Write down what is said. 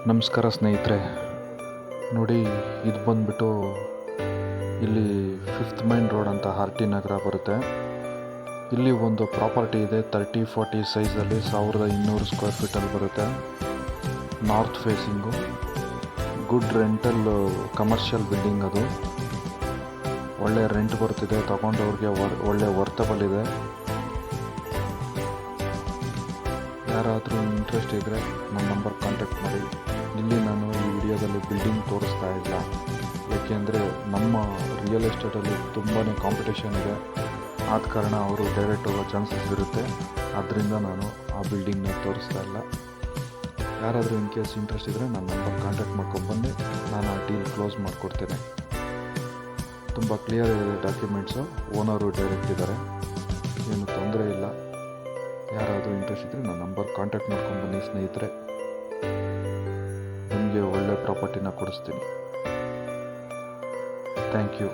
ನಮಸ್ಕಾರ ಸ್ನೇಹಿತರೆ. ನೋಡಿ, ಇದು ಬಂದುಬಿಟ್ಟು ಇಲ್ಲಿ 5th ಮೈನ್ ರೋಡ್ ಅಂತ ಆರ್ ಟಿ ನಗರ ಬರುತ್ತೆ. ಇಲ್ಲಿ ಒಂದು ಪ್ರಾಪರ್ಟಿ ಇದೆ, 30-40 ಸೈಜಲ್ಲಿ 1200 ಸ್ಕ್ವೇರ್ ಫೀಟಲ್ಲಿ ಬರುತ್ತೆ. North facing, good rental commercial building. ಅದು ಒಳ್ಳೆ ರೆಂಟ್ ಬರ್ತಿದೆ, ತಗೊಂಡವ್ರಿಗೆ ಒಳ್ಳೆ ವರ್ತಬಲ್ ಇದೆ. ಯಾರಾದರೂ ಇಂಟ್ರೆಸ್ಟ್ ಇದ್ದರೆ ನನ್ನ ನಂಬರ್ ಕಾಂಟ್ಯಾಕ್ಟ್ ಮಾಡಿ. ಇಲ್ಲಿ ನಾನು ಈ ವಿಡಿಯೋದಲ್ಲಿ ಬಿಲ್ಡಿಂಗ್ ತೋರಿಸ್ತಾ ಇಲ್ಲ, ಏಕೆಂದರೆ ನಮ್ಮ ರಿಯಲ್ ಎಸ್ಟೇಟಲ್ಲಿ ತುಂಬಾ ಕಾಂಪಿಟೇಷನ್ ಇದೆ. ಆದ ಕಾರಣ ಅವರು ಡೈರೆಕ್ಟ್ ಹೋಗೋ ಚಾನ್ಸಸ್ ಇರುತ್ತೆ. ಆದ್ದರಿಂದ ನಾನು ಆ ಬಿಲ್ಡಿಂಗ್ನ ತೋರಿಸ್ತಾ ಇಲ್ಲ. ಯಾರಾದರೂ ಇನ್ ಕೇಸ್ ಇಂಟ್ರೆಸ್ಟ್ ಇದ್ದರೆ ನನ್ನ ನಂಬರ್ ಕಾಂಟ್ಯಾಕ್ಟ್ ಮಾಡ್ಕೊಂಡ್ಬಂದು ನಾನು ಆ ಡೀಲ್ ಕ್ಲೋಸ್ ಮಾಡಿಕೊಡ್ತೇನೆ. ತುಂಬ ಕ್ಲಿಯರ್ ಇದೆ ಡಾಕ್ಯುಮೆಂಟ್ಸು, ಓನರು ಡೈರೆಕ್ಟ್ ಇದ್ದಾರೆ, ಏನು ತೊಂದರೆ ಇಲ್ಲ. ಯಾರಾದರೂ ಇಂಟ್ರೆಸ್ಟ್ ಇದ್ದರೆ ನನ್ನ ನಂಬರ್ ಕಾಂಟ್ಯಾಕ್ಟ್ ಮಾಡ್ಕೊಂಡು ಬನ್ನಿ ಸ್ನೇಹಿತರೆ. ನಿಮಗೆ ಒಳ್ಳೆ ಪ್ರಾಪರ್ಟಿನ ಕೊಡಿಸ್ತೀನಿ. Thank you.